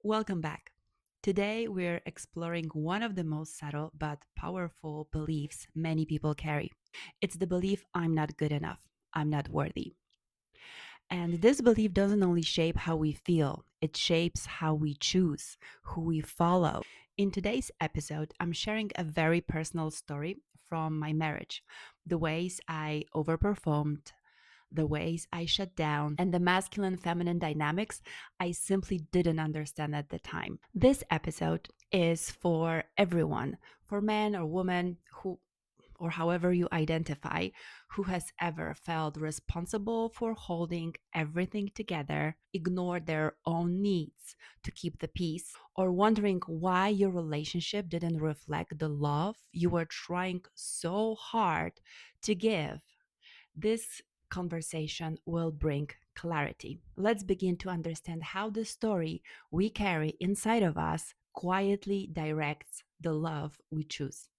Welcome back. Today, we're exploring one of the most subtle but powerful beliefs many people carry. It's the belief I'm not good enough, I'm not worthy. And this belief doesn't only shape how we feel, it shapes how we choose, who we follow. In today's episode, I'm sharing a very personal story from my marriage, the ways I overperformed, the ways I shut down, and the masculine feminine dynamics I simply didn't understand at the time. This episode is for everyone, for men or women who or however you identify, who has ever felt responsible for holding everything together, ignored their own needs to keep the peace, or wondering why your relationship didn't reflect the love you were trying so hard to give. This conversation will bring clarity. Let's begin to understand how the story we carry inside of us quietly directs the love we choose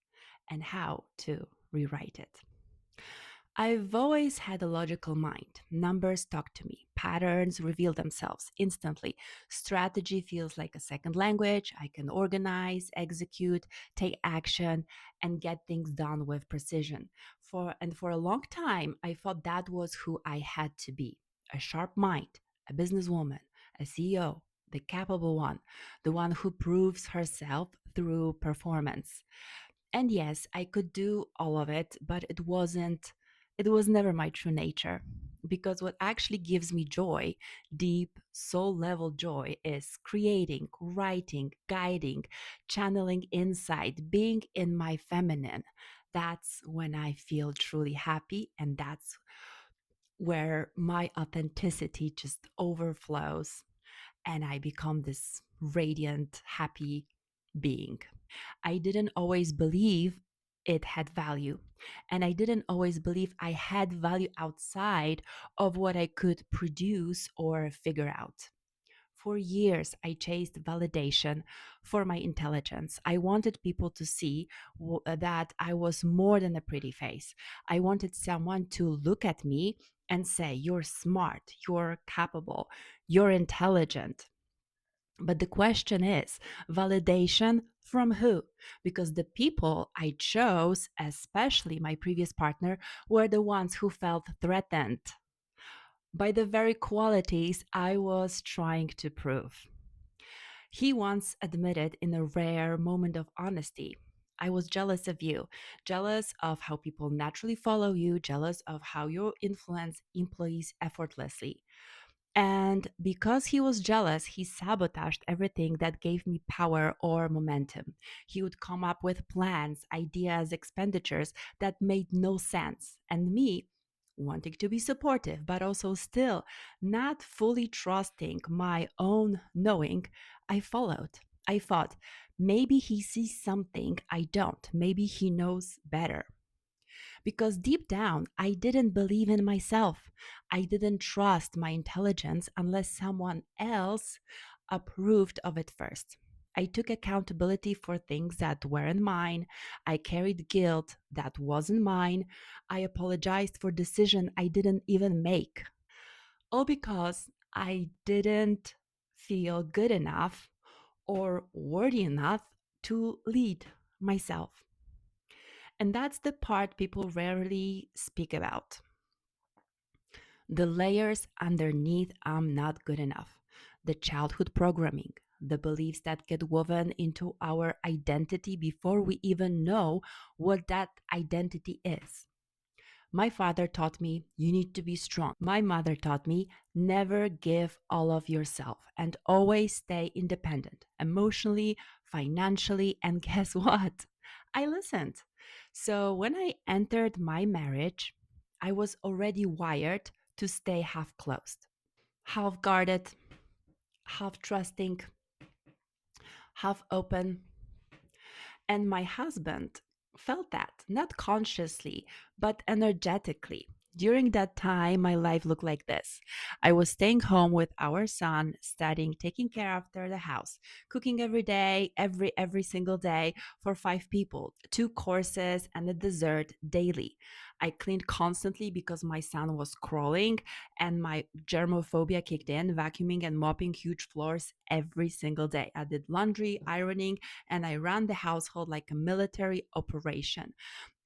and how to rewrite it. I've always had a logical mind. Numbers talk to me. Patterns reveal themselves instantly. Strategy feels like a second language. I can organize, execute, take action, and get things done with precision. For a long time, I thought that was who I had to be. A sharp mind, a businesswoman, a CEO, the capable one, the one who proves herself through performance. And yes, I could do all of it, but it was never my true nature. Because what actually gives me joy, deep soul level joy, is creating, writing, guiding, channeling insight, being in my feminine. That's when I feel truly happy, and that's where my authenticity just overflows and I become this radiant, happy being. I didn't always believe it had value. And I didn't always believe I had value outside of what I could produce or figure out. For years, I chased validation for my intelligence. I wanted people to see that I was more than a pretty face. I wanted someone to look at me and say, "You're smart, you're capable, you're intelligent." But the question is validation from who? Because the people I chose, especially my previous partner, were the ones who felt threatened by the very qualities I was trying to prove. He once admitted in a rare moment of honesty, "I was jealous of you, jealous of how people naturally follow you, jealous of how you influence employees effortlessly." And because he was jealous, he sabotaged everything that gave me power or momentum. He would come up with plans, ideas, expenditures that made no sense. And me, wanting to be supportive, but also still not fully trusting my own knowing, I followed. I thought, maybe he sees something I don't. Maybe he knows better. Because deep down, I didn't believe in myself. I didn't trust my intelligence unless someone else approved of it first. I took accountability for things that weren't mine. I carried guilt that wasn't mine. I apologized for decisions I didn't even make. All because I didn't feel good enough or worthy enough to lead myself. And that's the part people rarely speak about. The layers underneath I'm not good enough, the childhood programming, the beliefs that get woven into our identity before we even know what that identity is. My father taught me you need to be strong. My mother taught me never give all of yourself and always stay independent emotionally, financially, and guess what? I listened. So when I entered my marriage, I was already wired to stay half closed, half guarded, half trusting, half open. And my husband felt that, not consciously, but energetically. During that time, my life looked like this. I was staying home with our son, studying, taking care after the house, cooking every day, every single day for 5 people, 2 courses and a dessert daily. I cleaned constantly because my son was crawling, and my germophobia kicked in, vacuuming and mopping huge floors every single day. I did laundry, ironing, and I ran the household like a military operation.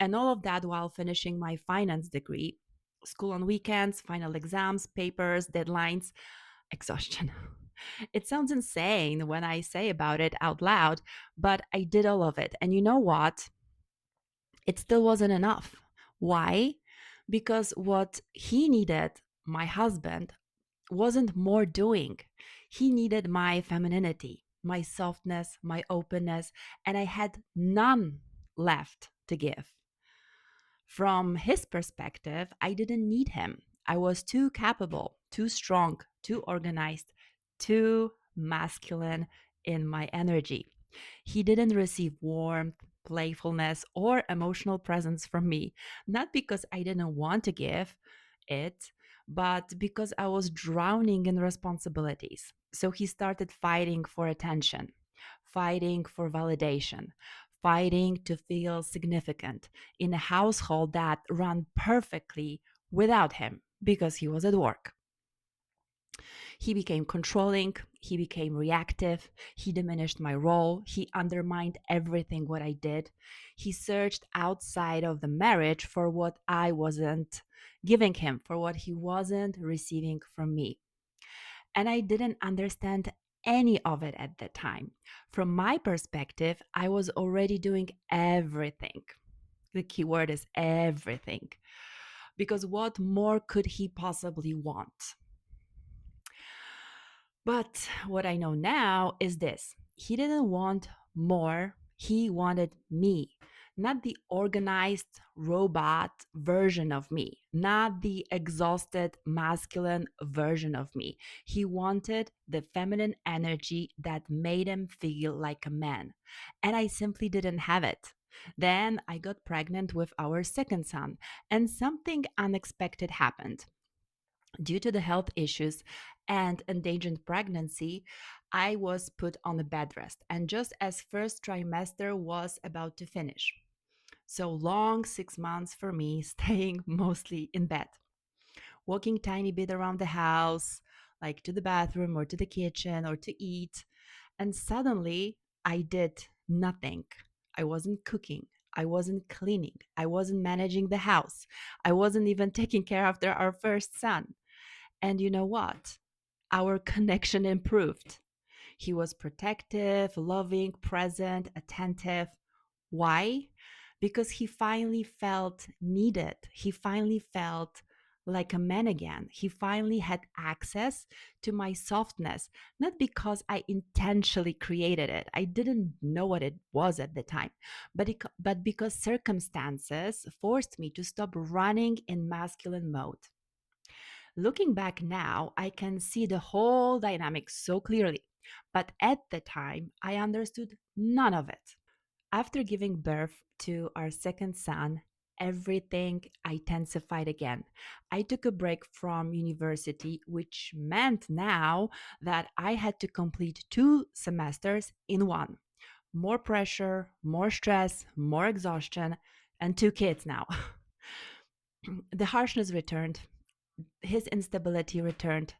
And all of that while finishing my finance degree. School on weekends, final exams, papers, deadlines, exhaustion. It sounds insane when I say about it out loud, but I did all of it. And you know what? It still wasn't enough. Why? Because what he needed, my husband, wasn't more doing. He needed my femininity, my softness, my openness, and I had none left to give. From his perspective, I didn't need him. I was too capable, too strong, too organized, too masculine in my energy. He didn't receive warmth, playfulness, or emotional presence from me, not because I didn't want to give it, but because I was drowning in responsibilities. So he started fighting for attention, fighting for validation, fighting to feel significant in a household that ran perfectly without him because he was at work. He became controlling, he became reactive, he diminished my role, he undermined everything what I did. He searched outside of the marriage for what I wasn't giving him, for what he wasn't receiving from me. And I didn't understand any of it at the time. From my perspective, I was already doing everything. The key word is everything. Because what more could he possibly want? But what I know now is this: he didn't want more, he wanted me, not the organized robot version of me, not the exhausted masculine version of me. He wanted the feminine energy that made him feel like a man. And I simply didn't have it. Then I got pregnant with our second son, and something unexpected happened. Due to the health issues and endangered pregnancy, I was put on a bed rest. And just as first trimester was about to finish. So long 6 months for me, staying mostly in bed, walking tiny bit around the house, like to the bathroom or to the kitchen or to eat. And suddenly I did nothing. I wasn't cooking. I wasn't cleaning. I wasn't managing the house. I wasn't even taking care after our first son. And you know what? Our connection improved. He was protective, loving, present, attentive. Why? Because he finally felt needed. He finally felt like a man again. He finally had access to my softness, not because I intentionally created it. I didn't know what it was at the time, but because circumstances forced me to stop running in masculine mode. Looking back now, I can see the whole dynamic so clearly. But at the time, I understood none of it. After giving birth to our second son, everything intensified again. I took a break from university, which meant now that I had to complete 2 semesters in one. More pressure, more stress, more exhaustion, and 2 kids now. The harshness returned, his instability returned.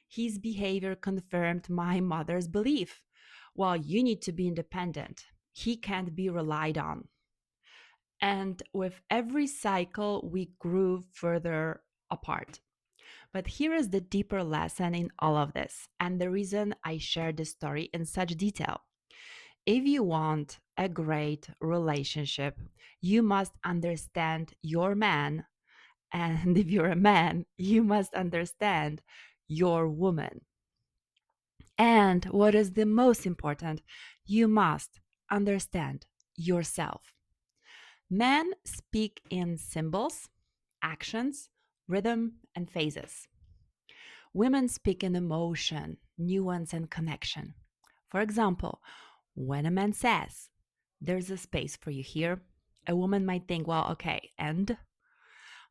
His behavior confirmed my mother's belief. Well, you need to be independent. He can't be relied on. And with every cycle, we grew further apart. But here is the deeper lesson in all of this, and the reason I share this story in such detail. If you want a great relationship, you must understand your man. And if you're a man, you must understand your woman. And what is the most important, you must understand yourself. Men speak in symbols, actions, rhythm, and phases. Women speak in emotion, nuance, and connection. For example, when a man says, "There's a space for you here," a woman might think, well, okay, and?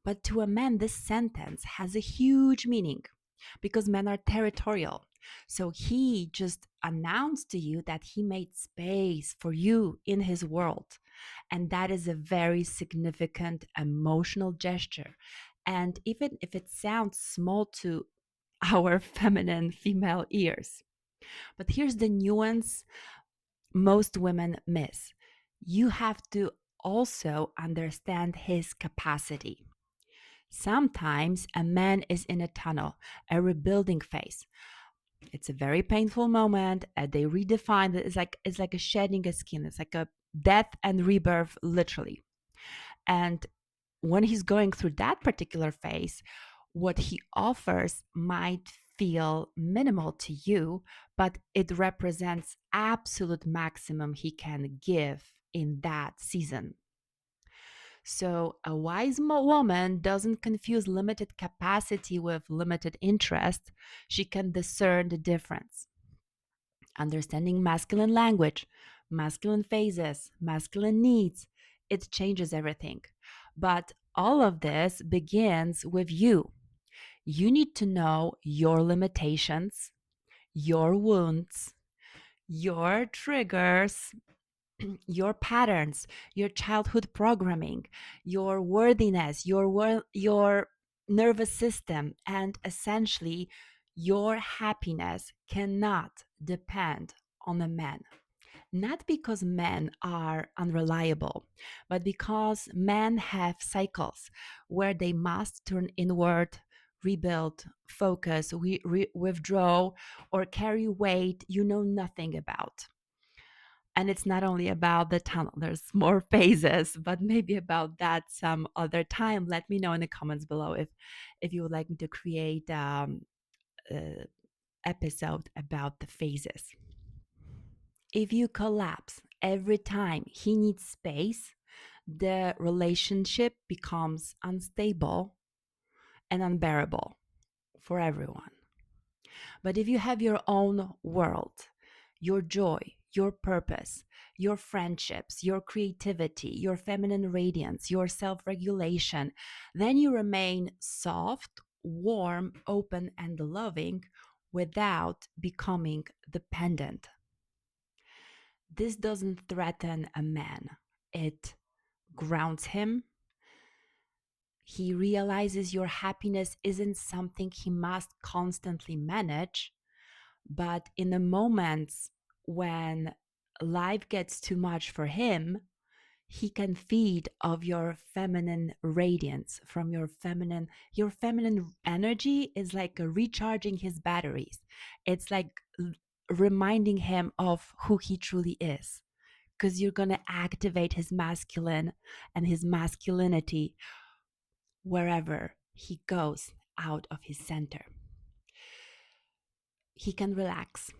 But to a man, this sentence has a huge meaning because men are territorial. So he just announced to you that he made space for you in his world. And that is a very significant emotional gesture. And even if it sounds small to our feminine female ears, but here's the nuance most women miss. You have to also understand his capacity. Sometimes a man is in a tunnel, a rebuilding phase. It's a very painful moment. They redefine it. It's like a shedding a skin. It's like a death and rebirth, literally. And when he's going through that particular phase, what he offers might feel minimal to you, but it represents absolute maximum he can give in that season. So, a wise woman doesn't confuse limited capacity with limited interest. She can discern the difference. Understanding masculine language, masculine phases, masculine needs, it changes everything. But all of this begins with you. You need to know your limitations, your wounds, your triggers, your patterns, your childhood programming, your worthiness, your nervous system, and essentially your happiness cannot depend on a man. Not because men are unreliable, but because men have cycles where they must turn inward, rebuild, focus, withdraw, or carry weight you know nothing about. And it's not only about the tunnel, there's more phases, but maybe about that some other time. Let me know in the comments below if you would like me to create a episode about the phases. If you collapse every time he needs space, the relationship becomes unstable and unbearable for everyone. But if you have your own world, your joy, your purpose, your friendships, your creativity, your feminine radiance, your self regulation, then you remain soft, warm, open, and loving without becoming dependent. This doesn't threaten a man, it grounds him. He realizes your happiness isn't something he must constantly manage, but in the moments when life gets too much for him, he can feed of your feminine radiance from your feminine energy is like recharging his batteries. It's like reminding him of who he truly is, because you're going to activate his masculine and his masculinity wherever he goes out of his center. He can relax.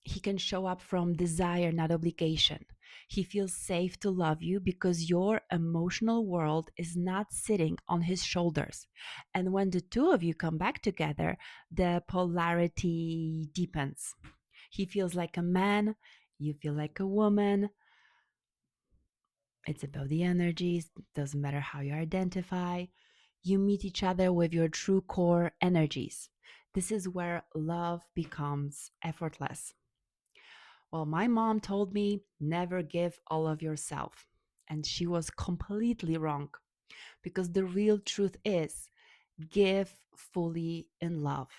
He can show up from desire, not obligation. He feels safe to love you because your emotional world is not sitting on his shoulders. And when the two of you come back together, the polarity deepens. He feels like a man, you feel like a woman. It's about the energies, doesn't matter how you identify. You meet each other with your true core energies. This is where love becomes effortless. Well, my mom told me never give all of yourself. And she was completely wrong, because the real truth is give fully in love.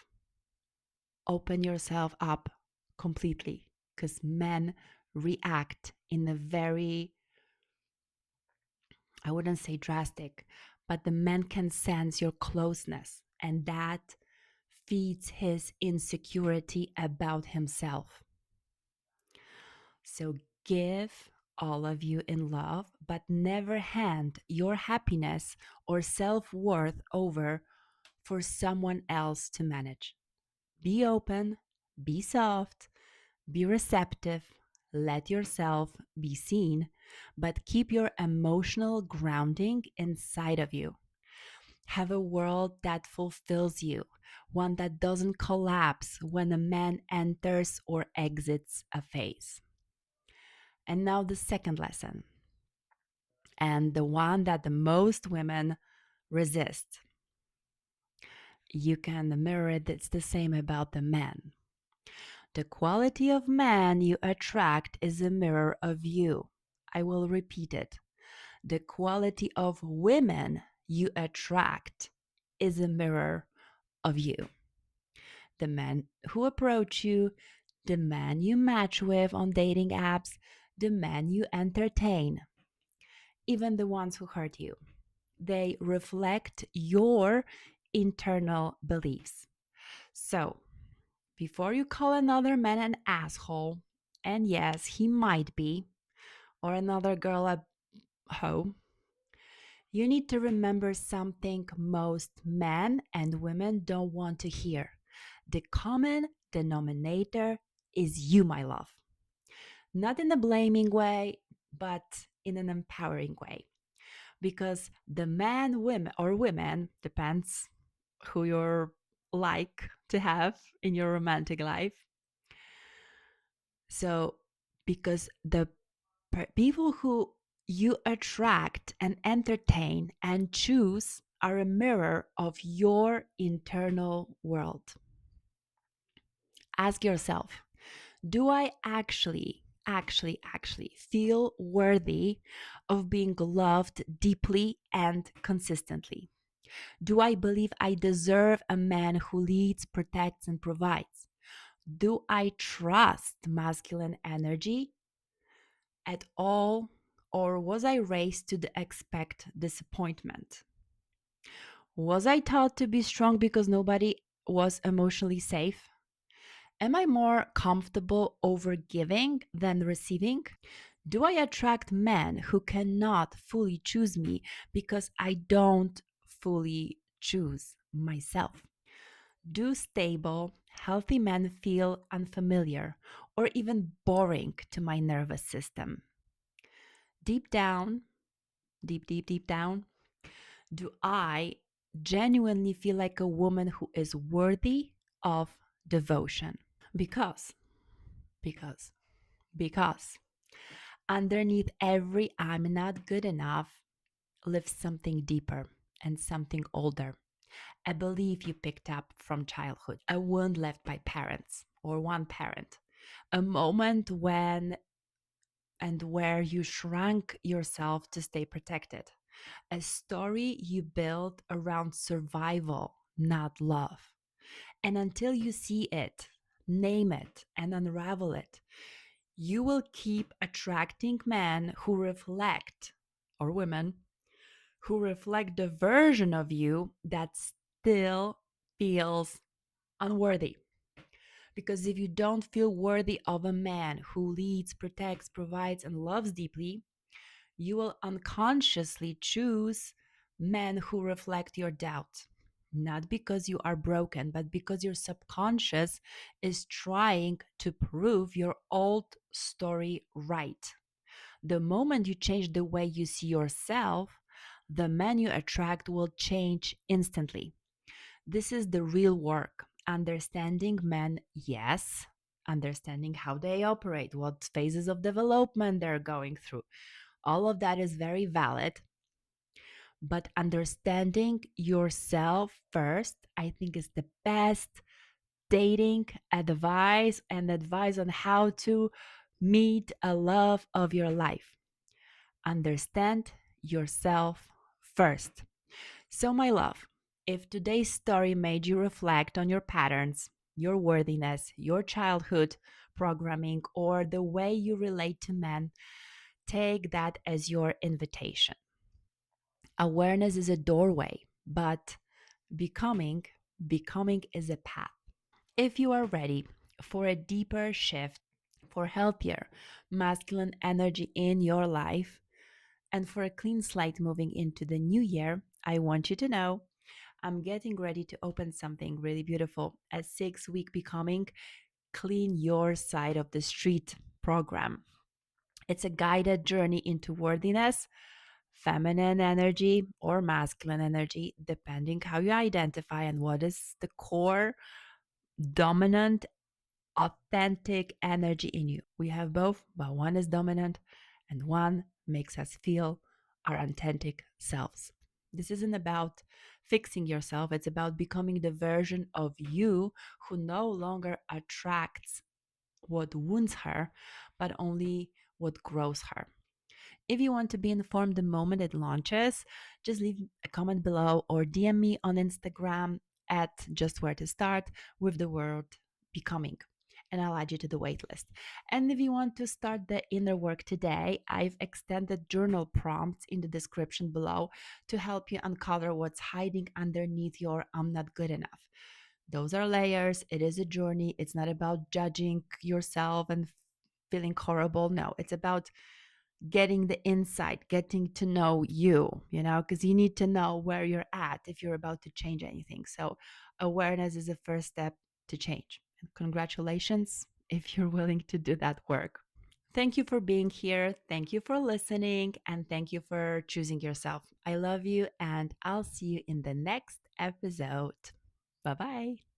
Open yourself up completely, because men react in a very, I wouldn't say drastic, but the man can sense your closeness, and that feeds his insecurity about himself. So give all of you in love, but never hand your happiness or self worth over for someone else to manage. Be open, be soft, be receptive, let yourself be seen, but keep your emotional grounding inside of you. Have a world that fulfills you, one that doesn't collapse when a man enters or exits a phase. And now the second lesson, and the one that the most women resist. You can mirror it, it's the same about the men. The quality of man you attract is a mirror of you. I will repeat it. The quality of women you attract is a mirror of you. The men who approach you, the man you match with on dating apps, the man you entertain, even the ones who hurt you. They reflect your internal beliefs. So, before you call another man an asshole, and yes, he might be, or another girl a hoe, you need to remember something most men and women don't want to hear. The common denominator is you, my love. Not in a blaming way, but in an empowering way. Because the man, women, or women, depends who you're like to have in your romantic life. So, because the people who you attract and entertain and choose are a mirror of your internal world. Ask yourself, do I actually feel worthy of being loved deeply and consistently? Do I believe I deserve a man who leads, protects, and provides? Do I trust masculine energy at all, or was I raised to expect disappointment? Was I taught to be strong because nobody was emotionally safe? Am I more comfortable over giving than receiving? Do I attract men who cannot fully choose me because I don't fully choose myself? Do stable, healthy men feel unfamiliar or even boring to my nervous system? Deep down, deep down, do I genuinely feel like a woman who is worthy of devotion? Because, because, because underneath every I'm not good enough lives something deeper and something older. A belief you picked up from childhood, a wound left by parents or one parent, a moment when and where you shrank yourself to stay protected, a story you built around survival, not love. And until you see it, name it, and unravel it, you will keep attracting men who reflect, or women, who reflect the version of you that still feels unworthy. Because if you don't feel worthy of a man who leads, protects, provides, and loves deeply, you will unconsciously choose men who reflect your doubt. Not because you are broken, but because your subconscious is trying to prove your old story right. The moment you change the way you see yourself, the man you attract will change instantly. This is the real work. Understanding men, yes. Understanding how they operate, what phases of development they're going through. All of that is very valid. But understanding yourself first, I think, is the best dating advice and advice on how to meet a love of your life. Understand yourself first. So, my love, if today's story made you reflect on your patterns, your worthiness, your childhood programming, or the way you relate to men, take that as your invitation. Awareness is a doorway, but becoming becoming is a path. If you are ready for a deeper shift, for healthier masculine energy in your life, and for a clean slate moving into the new year, I want you to know I'm getting ready to open something really beautiful, a 6-week Becoming Clean Your Side of the Street program. It's a guided journey into worthiness, feminine energy, or masculine energy, depending how you identify and what is the core dominant authentic energy in you. We have both, but one is dominant and one makes us feel our authentic selves. This isn't about fixing yourself, it's about becoming the version of you who no longer attracts what wounds her, but only what grows her. If you want to be informed the moment it launches, just leave a comment below or DM me on Instagram at just where to start with the word becoming. And I'll add you to the waitlist. And if you want to start the inner work today, I've extended journal prompts in the description below to help you uncover what's hiding underneath your I'm not good enough. Those are layers. It is a journey. It's not about judging yourself and feeling horrible. No, it's about getting the insight, getting to know you, because you need to know where you're at if you're about to change anything. So, awareness is the first step to change. And congratulations if you're willing to do that work. Thank you for being here. Thank you for listening. And thank you for choosing yourself. I love you. And I'll see you in the next episode. Bye bye.